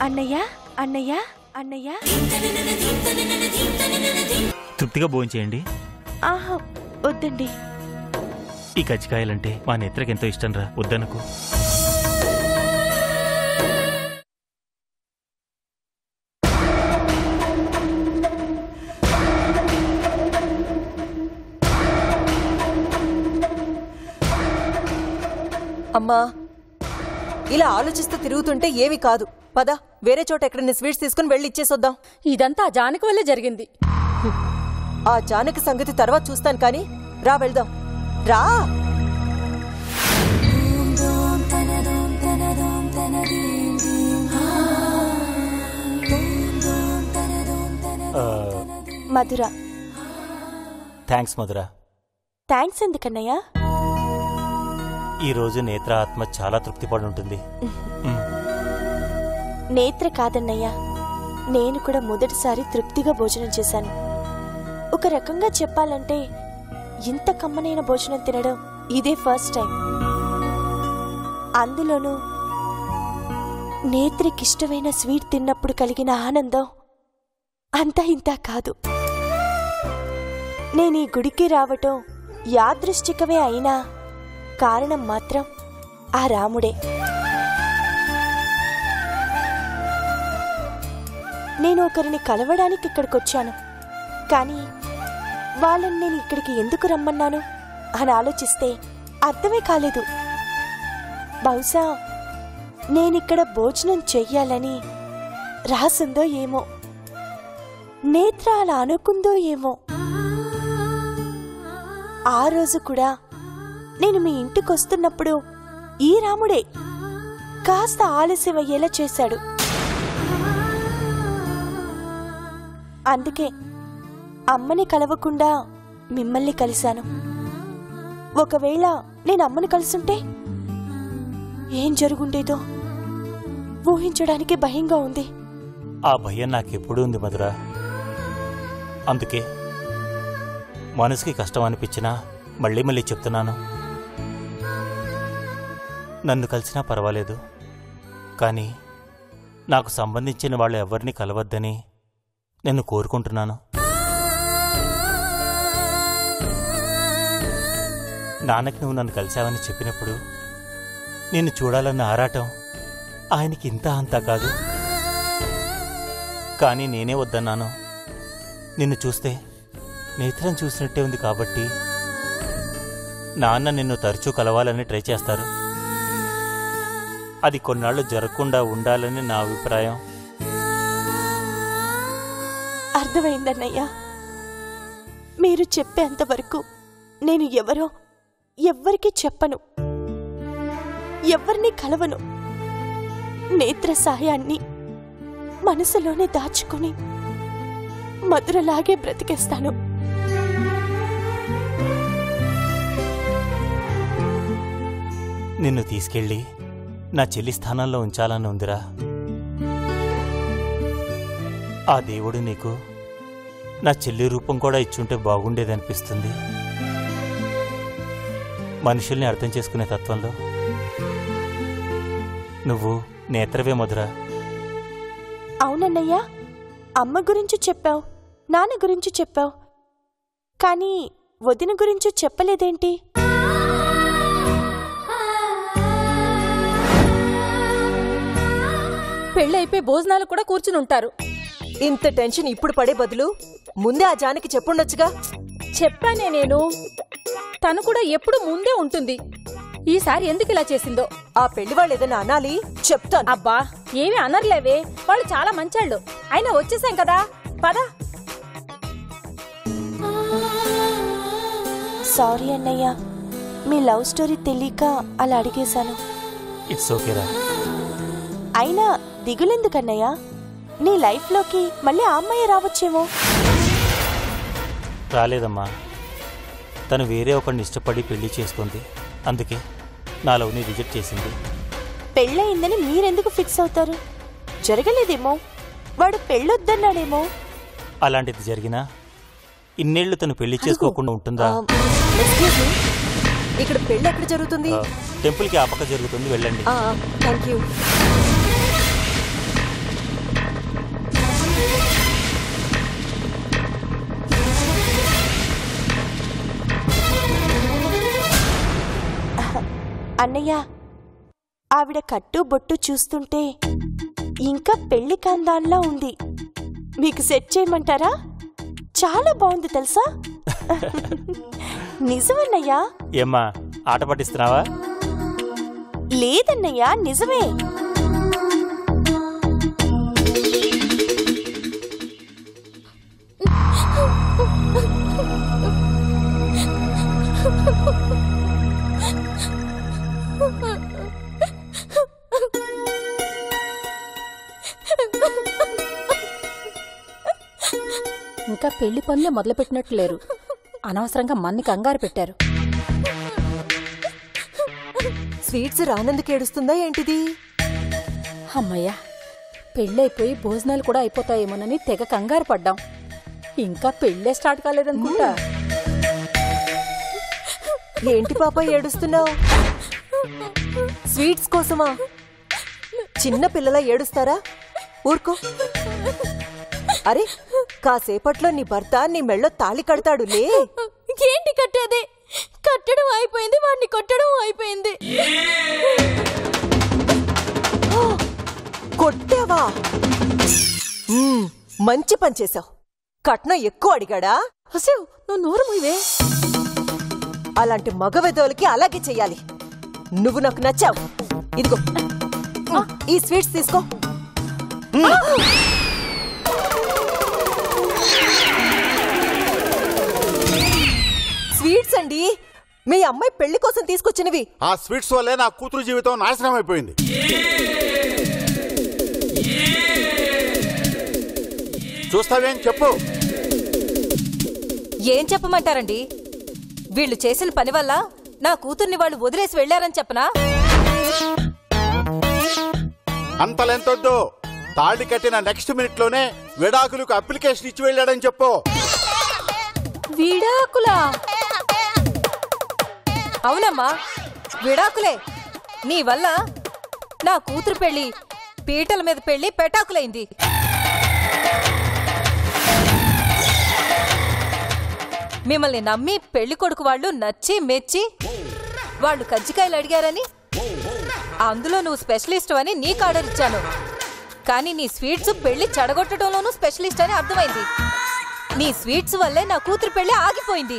అన్నయ్య అన్నయ్య అన్నయ్య తృప్తిగా భోంచేయండి. ఆహా వద్దండి. ఈ కజ్జికాయలంటే మా నేత్రకి ఎంతో ఇష్టం రా, వద్దనుకో. అమ్మా, ఇలా ఆలోచిస్తూ తిరుగుతుంటే ఏమీ కాదు. పద, వేరే చోట ఎక్కడైనా స్వీట్స్ తీసుకుని వెళ్ళి ఇచ్చేసొద్దాం. ఇదంతా ఆ జానకి వల్లే జరిగింది. ఆ జానకి సంగతి తర్వాత చూస్తాను, కానీ రా వెళ్దాం. రా. మధుర. థ్యాంక్స్ మధుర. థ్యాంక్స్ ఎందుకన్నయ్య? ఈరోజు నేత్ర ఆత్మ చాలా తృప్తి పడి ఉంటుంది. నేత్ర కాదన్నయ్య, నేను కూడా మొదటిసారి తృప్తిగా భోజనం చేశాను. ఒక రకంగా చెప్పాలంటే ఇంత కమ్మనైన భోజనం తినడం ఇదే ఫస్ట్ టైం. అందులోనూ నేత్రకిష్టమైన స్వీట్ తిన్నప్పుడు కలిగిన ఆనందం అంతా ఇంతా కాదు. నేను ఈ గుడికి రావటం యాదృష్టికమే అయినా కారణం మాత్రం ఆ రాముడే. నేను ఒకరిని కలవడానికి ఇక్కడికొచ్చాను, కానీ వాళ్ళని నేను ఇక్కడికి ఎందుకు రమ్మన్నాను అని ఆలోచిస్తే అర్థమే కాలేదు. బహుశా నేనిక్కడ భోజనం చెయ్యాలని రాసిందో ఏమో, నేత్ర అలా అనుకుందో ఏమో. ఆ రోజు కూడా నేను మీ ఇంటికొస్తున్నప్పుడు ఈ రాముడే కాస్త ఆలస్యమయ్యేలా చేశాడు. అందుకే అమ్మని కలవకుండా మిమ్మల్ని కలిశాను. ఒకవేళ నేను అమ్మని కలుసుంటే ఏం జరుగుండేదో ఊహించడానికి భయంగా ఉంది. ఆ భయం నాకెప్పుడూ ఉంది మధుర. అందుకే మనసుకి కష్టం అనిపించినా మళ్ళీ మళ్ళీ చెప్తున్నాను, నన్ను కలిసినా పర్వాలేదు, కానీ నాకు సంబంధించిన వాళ్ళు ఎవరిని కలవద్దని నేను కోరుకుంటున్నాను. నాన్నకి నువ్వు నన్ను కలిశావని చెప్పినప్పుడు నిన్ను చూడాలన్న ఆరాటం ఆయనకి ఇంత అంతా కాదు. కానీ నేనే వద్దన్నాను. నిన్ను చూస్తే నేత్రం చూసినట్టే ఉంది కాబట్టి నాన్న నిన్ను తరచూ కలవాలని ట్రై చేస్తారు. అది కొన్నాళ్ళు జరగకుండా ఉండాలని నా అభిప్రాయం. అర్థమైందన్నయ్యా. మీరు చెప్పేంతవరకు నేను ఎవ్వరికీ చెప్పను, ఎవ్వరినీ కలవను. నేత్ర సాయాన్ని మనసులోనే దాచుకుని మధురలాగే బ్రతికేస్తాను. నిన్ను తీసుకెళ్ళి నా చెల్లి స్థానంలో ఉంచాలని ఉందిరా. ఆ దేవుడు నీకు నా చెల్లి రూపం కూడా ఇచ్చుంటే బాగుండేదనిపిస్తుంది. మనుషుల్ని అర్థం చేసుకునే తత్వంలో నువ్వు నేత్రవే మధురా. అవునన్నయ్యా, అమ్మ గురించి చెప్పావు, నాన్న గురించి చెప్పావు, కానీ వదిన గురించి చెప్పలేదేంటి? పెళ్ళైపోయి భోజనాలు కూడా కూర్చుని ఉంటారు. ఇంత టెన్షన్ ఇప్పుడు పడే బదులు ముందే ఆ జానకి చెప్పుండొచ్చుగా. చెప్పానే నేను, తను కూడా ఎప్పుడు ముందే ఉంటుంది. ఈసారి ఎందుకు ఇలా చేసిందో. ఆ పెళ్లి వాళ్ళు ఏదైనా అనాలి, చెప్తాను. అబ్బా ఏమీ అనర్లేవే, వాళ్ళు చాలా మంచాళ్ళు. అయినా వచ్చేసాం కదా, పద. సారీ అన్నయ్య, మీ లవ్ స్టోరీ తెలియక అలా అడిగేశాను. ఇట్స్ ఓకేరా. అయినా దిగులెందుకన్నయ్య, నీ లైఫ్లోకి మళ్ళీ ఆ అమ్మాయి రావచ్చేమో. రాలేదమ్మా, తను వేరే ఒకరిని ఇష్టపడి పెళ్లి చేసుకుంది. అందుకే నా లవ్ని రిజెక్ట్ చేసింది. పెళ్ళయిందని మీరెందుకు ఫిక్స్ అవుతారు? జరగలేదేమో, వాడు పెళ్ళొద్దన్నాడేమో. అలాంటిది జరిగినా ఇన్నేళ్లు తను పెళ్లి చేసుకోకుండా ఉంటుందా? ఇక్కడ పెళ్లి ఎక్కడ జరుగుతుంది? టెంపుల్కి ఆ పక్క జరుగుతుంది, వెళ్ళండి. Thank you. అన్నయ్య, ఆవిడ కట్టు బొట్టు చూస్తుంటే ఇంకా పెళ్లి కందాన్లా ఉంది. మీకు సెట్ చేయమంటారా? చాలా బాగుంది తెలుసా? నిజమన్నయ్యా? ఏమ్మా, ఆట పట్టిస్తున్నావా? లేదన్నయ్యా, నిజమే. ఇంకా పెళ్లి పనులే మొదలుపెట్టినట్టు లేరు. అనవసరంగా మన్ని కంగారు పెట్టారు. స్వీట్స్ రానందుకు ఏడుస్తుందా ఏంటిది? అమ్మయ్యా, పెళ్ళైపోయి భోజనాలు కూడా అయిపోతాయేమోనని తెగ కంగారు పడ్డాం. ఇంకా పెళ్ళే స్టార్ట్ కాలేదనుకుంటా. ఏంటి పాప ఏడుస్తున్నావు? స్వీట్స్ కోసమా? చిన్న పిల్లల ఏడుస్తారా? ఊరుకో. అరే, కాసేపట్లో నీ భర్త నీ మెళ్ళో తాళి కడతాడులే. ఏంటి కట్టేది? కట్టడం అయిపోయింది, వాడిని కొట్టడం అయిపోయింది. కొట్టావా? మంచి పని చేశావు. కట్నం ఎక్కువ అడిగాడా? అసలు నువ్వు నోరు మూయవే. అలాంటి మగవెదవులకి అలాగే చెయ్యాలి. నువ్వు నాకు నచ్చావు. ఇదిగో ఈ స్వీట్స్ తీసుకో. స్వీట్స్ అండి, మీ అమ్మాయి పెళ్లి కోసం తీసుకొచ్చినవి. ఆ స్వీట్స్ వల్లే నా కూతురు జీవితం నాశనం అయిపోయింది. చూస్తావేం చెప్పు. ఏం చెప్పమంటారండి? వీళ్ళు చేసిన పని వల్ల నా కూతుర్ని వాళ్ళు వదిలేసి వెళ్లారని చెప్పనా? అంతలెంతొద్దు. తాళి కట్టిన నెక్స్ట్ మినిట్ లోనే విడాకులకు అప్లికేషన్ ఇచ్చి వెళ్ళాడని చెప్పు. విడాకులా? అవునమ్మా, విడాకులే. నీ వల్ల నా కూతురు పెళ్లి పీటల మీద పెళ్లి పెటాకులైంది. మిమ్మల్ని నమ్మి పెళ్లి కొడుకు వాళ్ళు నచ్చి మెచ్చి వాళ్ళు కజ్జికాయలు అడిగారని, అందులో నువ్వు స్పెషలిస్ట్ అని నీకు ఆర్డర్ ఇచ్చాను. కానీ నీ స్వీట్స్ పెళ్లి చెడగొట్టడంలోనూ స్పెషలిస్ట్ అని అర్థమైంది. నీ స్వీట్స్ వల్లే నా కూతురు పెళ్లి ఆగిపోయింది.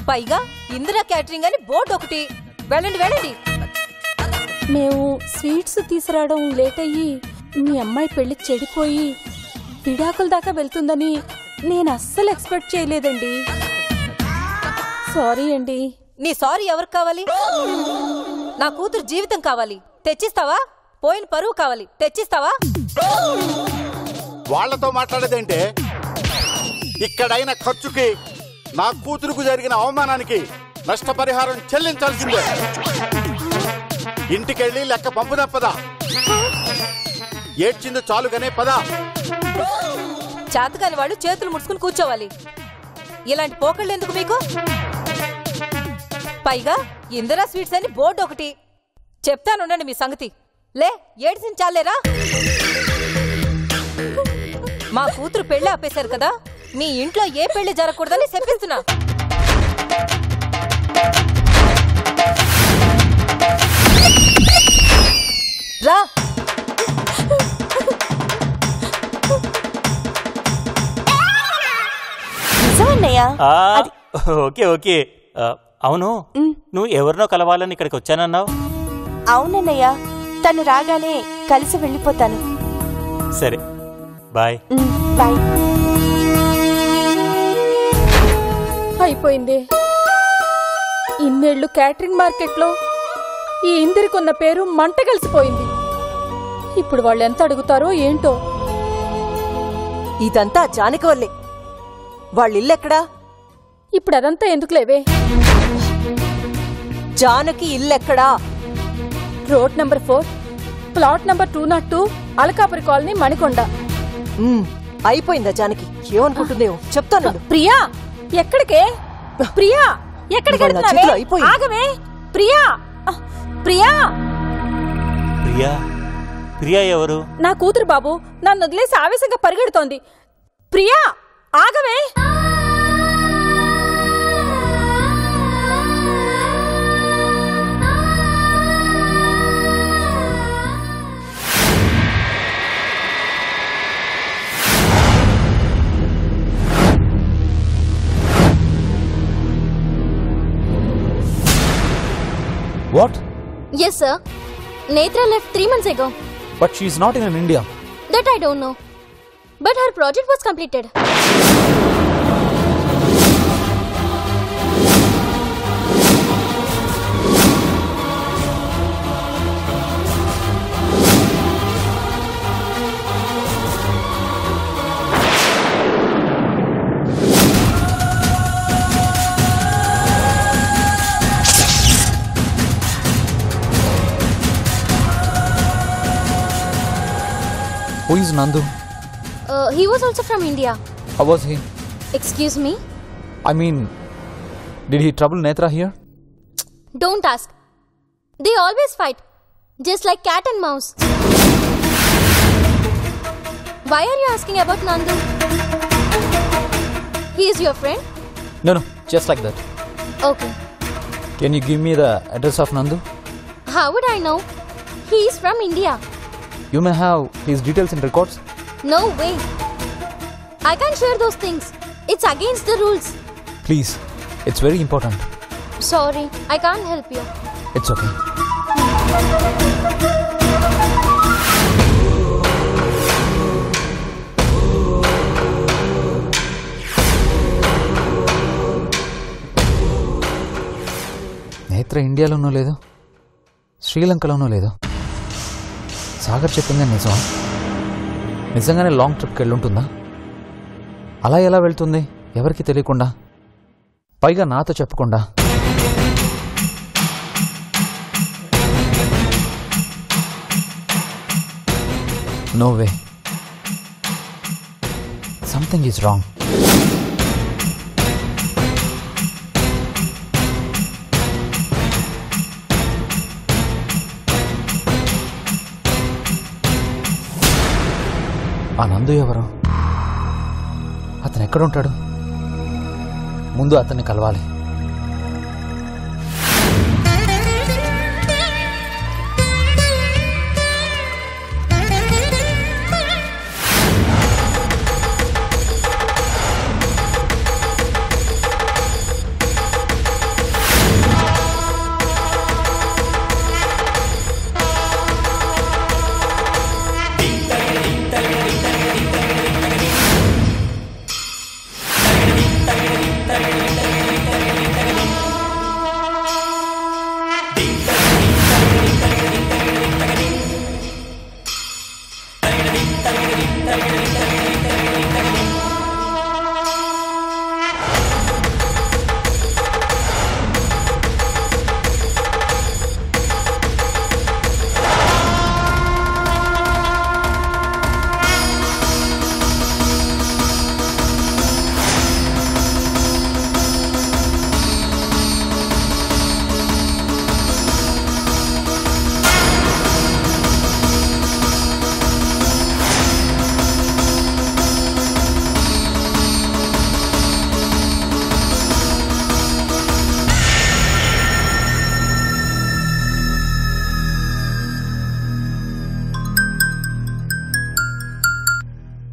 పైగా ఇందిరా క్యాటరింగ్ అని బోర్డు ఒకటి. వెళ్ళండి వెళ్ళండి. మేము స్వీట్స్ తీసుకురావడం లేట్ అయ్యి మీ అమ్మాయి పెళ్లి చెడిపోయి విడాకుల దాకా వెళ్తుందని నేను అస్సలు ఎక్స్పెక్ట్ చేయలేదండి. సారీ అండి. నీ సారీ ఎవరికి కావాలి? నా కూతురు జీవితం కావాలి. తెచ్చిస్తావా? పోయిన పరువు కావాలి. తెచ్చిస్తావా? వాళ్లతో మాట్లాడేదేంటే? ఇక్కడైన ఖర్చుకి, నా కూతురుకు జరిగిన అవమానానికి నష్టపరిహారం చెల్లించాల్సిందే. ఇంటికెళ్ళి లెక్క పంపు తప్పదా? ఏడ్చింది చాలుగానే పదా. చేతకాని వాళ్ళు చేతులు ముడుచుకుని కూర్చోవాలి. ఇలాంటి పోకళ్ళు ఎందుకు మీకు? పైగా ఇందిరా స్వీట్స్ అని బోర్డు ఒకటి. చెప్తానుండండి మీ సంగతి. లే, ఏడ్చిన చాలేరా? మా కూతురు పెళ్లి ఆపేశారు కదా, మీ ఇంట్లో ఏ పెళ్లి జరగకూడదని చెప్పిస్తున్నా. రా. Okay okay. అవును, నువ్వు ఎవరినో కలవాలని ఇక్కడికి వచ్చానన్నావు. అవునన్నయ్య, తను రాగానే కలిసి వెళ్ళిపోతాను. సరే, బాయ్. బాయ్. అయిపోయింది. ఇన్నేళ్లు క్యాటరింగ్ మార్కెట్లో ఈ ఇందిరికున్న పేరు మంట కలిసిపోయింది. ఇప్పుడు వాళ్ళు ఎంత అడుగుతారో ఏంటో. ఇదంతా జానకి వల్లే. వాళ్ళిల్లెక్కడా? ఇప్పుడు అదంతా ఎందుకులేవే. జానకి ఇల్లెక్కడా? Road number 4, plot number 202, Alkapuri colony, Manikonda. అయిపోయిందా జానకి? ఏమనుకుంటుందేమో చెప్తాను. ప్రియా, ఎక్కడికే? ప్రియా, ఎక్కడికి వెళ్తున్నావే? ఆగవే ప్రియా. ప్రియా. ప్రియా? ప్రియా ఎవరు? నా కూతురు బాబు. నన్ను వదిలేసి ఆవేశంగా పరిగెడుతోంది. ప్రియా, ఆగవే. Yes, sir. Netra left 3 months ago. But she is not in India. That I don't know. But her project was completed. Who is Nandu? He was also from India. How was he? Excuse me? I mean, did he trouble Netra here? Don't ask. They always fight. Just like cat and mouse. Why are you asking about Nandu? He is your friend? No, just like that. Okay. Can you give me the address of Nandu? How would I know? He is from India. You may have his details in records. No way. I can't share those things. It's against the rules. Please, it's very important. Sorry, I can't help you. It's okay. నేత్ర ఇండియాలోనూ లేదు, శ్రీలంకలోనూ లేదు. సాగర్ చెప్పింది నిజం. నిజంగానే long ట్రిప్కి వెళ్ళుంటుందా? అలా ఎలా వెళ్తుంది ఎవరికి తెలియకుండా, పైగా నాతో చెప్పకుండా? No way. Something is wrong. ఆ నందు ఎవరు? అతను ఎక్కడుంటాడు? ముందు అతన్ని కలవాలి.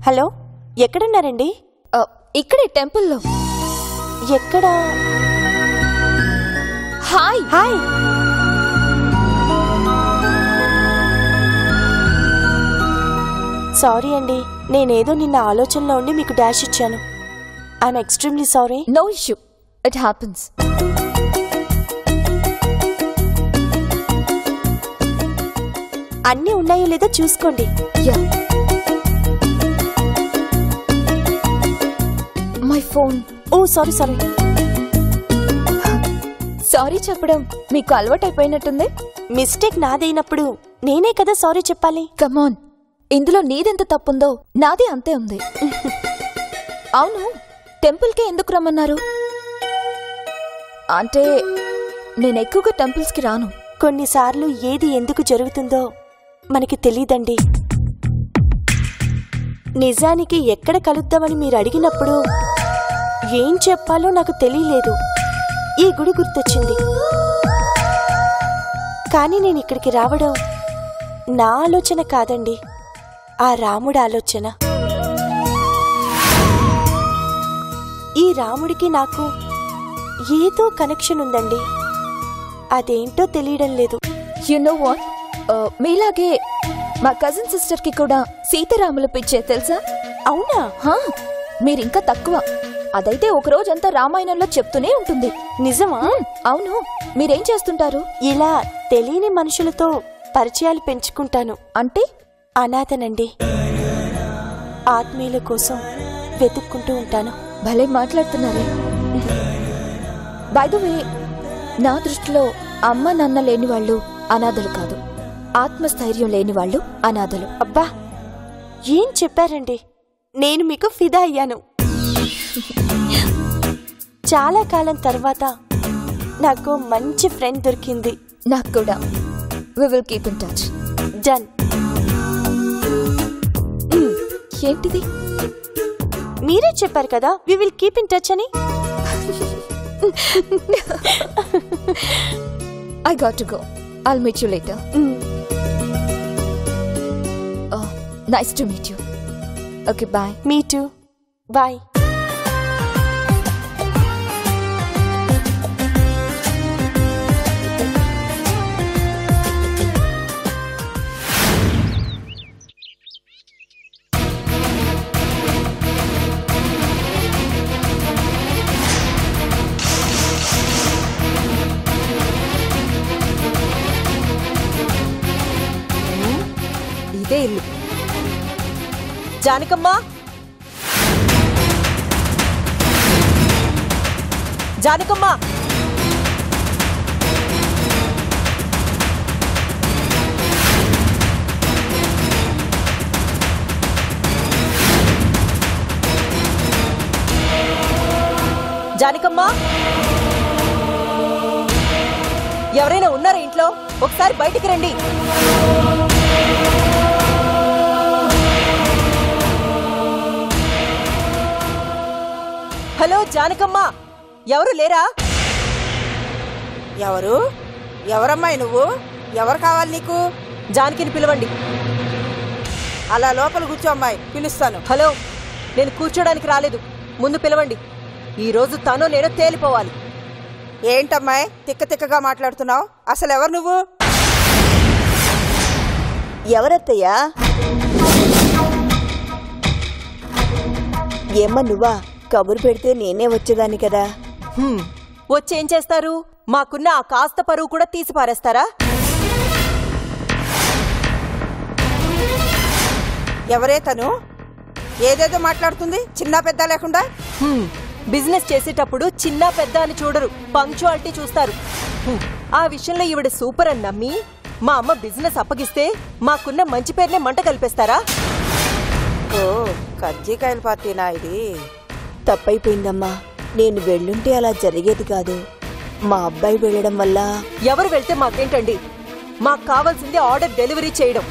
హలో, ఎక్కడున్నారండి? ఇక్కడే టెంపుల్లో. ఎక్కడ? హాయ్. హాయ్. సారీ అండి, నేనేదో నిన్న ఆలోచనలో ఉండి మీకు డాష్ ఇచ్చాను. I'm extremely sorry. No issue, it happens. అన్నీ ఉన్నాయో లేదో చూసుకోండి. Yeah. My phone. Oh sorry. Sorry చెప్పడం మీకు అలవాటైపోయినట్టుంది. మిస్టేక్ నాదైనప్పుడు నేనే కదా సారీ చెప్పాలి. కమాన్, ఇందులో నీదెంత తప్పుందో నాది అంతే ఉంది. అవును, టెంపుల్కే ఎందుకు రమ్మన్నారు? అంటే నేను ఎక్కువగా టెంపుల్స్కి రాను. కొన్నిసార్లు ఏది ఎందుకు జరుగుతుందో మనకి తెలీదండి. నిజానికి ఎక్కడ కలుద్దామని మీరు అడిగినప్పుడు ఏం చెప్పాలో నాకు తెలియలేదు. ఈ గుడి గుర్తొచ్చింది. కానీ నేను ఇక్కడికి రావడం నా ఆలోచన కాదండి, ఆ రాముడి ఆలోచన. ఈ రాముడికి నాకు ఏదో కనెక్షన్ ఉందండి. అదేంటో తెలియడం లేదు. యు నో వాట్, మీలాగే మా కజిన్ సిస్టర్ కి కూడా సీతారాముల పిచ్చే తెలుసా? అవునా? మీరింకా తక్కువ. అదైతే ఒక రోజంతా రామాయణంలో చెప్తూనే ఉంటుంది. నిజమా? అవును. మీరేం చేస్తుంటారు? ఇలా తెలియని మనుషులతో పరిచయాలు పెంచుకుంటాను. అంటే? అనాథనండి. ఆత్మీయుల కోసం వెతుక్కుంటూ ఉంటాను. భలే మాట్లాడుతున్నారే. బై ద వే, నా దృష్టిలో అమ్మ నాన్న లేని వాళ్ళు అనాథలు కాదు, ఆత్మస్థైర్యం లేని వాళ్ళు అనాథలు. అబ్బా, ఏం చెప్పారండి? నేను మీకు ఫిదా అయ్యాను. చాలా కాలం తర్వాత నాకు మంచి ఫ్రెండ్ దొరికింది. నాకు కూడా. We will keep in touch. Done. ఏంటిది? మీరే చెప్పారు కదా we will keep in touch అని. I got to go. I'll meet you later. Oh, nice to meet you. Okay, bye. Me too. Bye. ఇదే ఇల్లు. జానకమ్మా, జానకమ్మా, జానకమ్మా, ఎవరైనా ఉన్నారా ఇంట్లో? ఒకసారి బయటికి రండి. హలో జానకమ్మ, ఎవరు లేరా? ఎవరమ్మాయి నువ్వు? ఎవరు కావాలి నీకు? జానకిని పిలవండి. అలా లోపల కూర్చో అమ్మాయి, పిలుస్తాను. హలో, నేను కూర్చోడానికి రాలేదు, ముందు పిలవండి. ఈరోజు తను నేను తేలిపోవాలి. ఏంటమ్మాయి తిక్క తిక్కగా మాట్లాడుతున్నావు? అసలు ఎవరు నువ్వు? ఎవరత్తయ్యా? ఏమ్మ నువ్వా? కబురు పెడితే నేనే వచ్చేదాన్ని కదా. వచ్చేం చేస్తారు? మాకున్న ఆ కాస్త పరువు కూడా తీసి పారేస్తారా? ఎవరే తను? ఏదేదో మాట్లాడుతుంది, చిన్న పెద్ద లేకుండా. బిజినెస్ చేసేటప్పుడు చిన్న పెద్ద అని చూడరు, పంక్చువాలిటీ చూస్తారు. ఆ విషయంలో ఈవిడ సూపర్ అని నమ్మి మా అమ్మ బిజినెస్ అప్పగిస్తే మాకున్న మంచి పేరునే మంట కలిపేస్తారా? ఓ, కజ్జికాయల పార్టీనా ఇది? తప్పైపోయిందమ్మా. నేను వెళ్ళుంటే అలా జరిగేది కాదు. మా అబ్బాయి వెళ్ళడం వల్ల. ఎవరు వెళ్తే మాకేంటండి? మాకు కావాల్సింది ఆర్డర్ డెలివరీ చేయడం.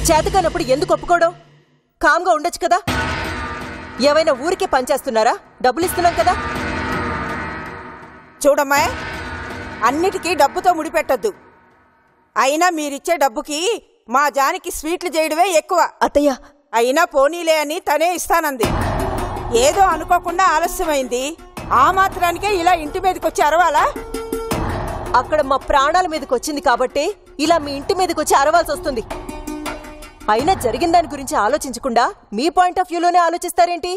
చేతకానప్పుడు ఎందుకు ఒప్పుకోవడం? కామ్గా ఉండొచ్చు కదా. ఏవైనా ఊరికే పనిచేస్తున్నారా? డబ్బులు ఇస్తున్నాం కదా. చూడమ్మాయి, అన్నిటికీ డబ్బుతో ముడిపెట్టద్దు. అయినా మీరిచ్చే డబ్బుకి మా జానికి స్వీట్లు చేయడమే ఎక్కువ. అత్తయ్య, అయినా పోనీలే అని తనే ఇస్తానంది. ఏదో అనుకోకుండా ఆలస్యమైంది, ఆ మాత్రానికే ఇలా ఇంటి మీదకొచ్చి అరవాలా? అక్కడ మా ప్రాణాల మీదకి వచ్చింది కాబట్టి ఇలా మీ ఇంటి మీదకి వచ్చి అరవాల్సి వస్తుంది. అయినా జరిగిన దాని గురించి ఆలోచించకుండా మీ పాయింట్ ఆఫ్ వ్యూలోనే ఆలోచిస్తారేంటి?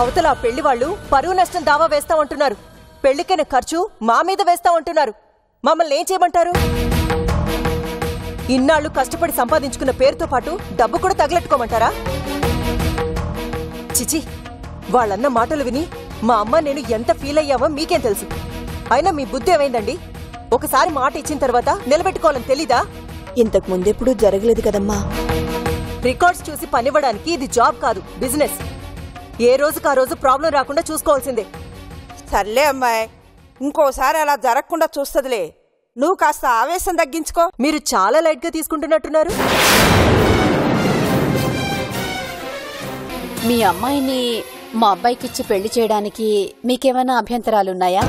అవతల ఆ పెళ్లి వాళ్ళు పరువు నష్టం దావా వేస్తామంటున్నారు. పెళ్లికైన ఖర్చు మా మీద వేస్తామంటున్నారు. మమ్మల్ని ఏం చేయమంటారు? ఇన్నాళ్లు కష్టపడి సంపాదించుకున్న పేరుతో పాటు డబ్బు కూడా తగలెట్టుకోమంటారా? చిచి, వాళ్ళన్న మాటలు విని మా అమ్మ నేను ఎంత ఫీల్ అయ్యావో మీకేం తెలుసు. అయినా మీ బుద్ధి ఏమైందండి? ఒకసారి మాట ఇచ్చిన తర్వాత నిలబెట్టుకోవాలని తెలీదా? ఇంతకు ముందెప్పుడు జరగలేదు కదమ్మా. రికార్డ్స్ చూసి పనివ్వడానికి ఇది జాబ్ కాదు, బిజినెస్. ఏ రోజుకు ఆ రోజు ప్రాబ్లం రాకుండా చూసుకోవాల్సిందే. సర్లే అమ్మాయి, ఇంకోసారి అలా జరగకుండా చూస్తదిలే. నువ్వు కాస్త ఆవేశం తగ్గించుకో. మీరు చాలా లైట్ గా తీసుకుంటున్నట్టున్నారు. మీ అమ్మాయిని మా అబ్బాయికిచ్చి పెళ్లి చేయడానికి మీకేమైనా అభ్యంతరాలున్నాయా?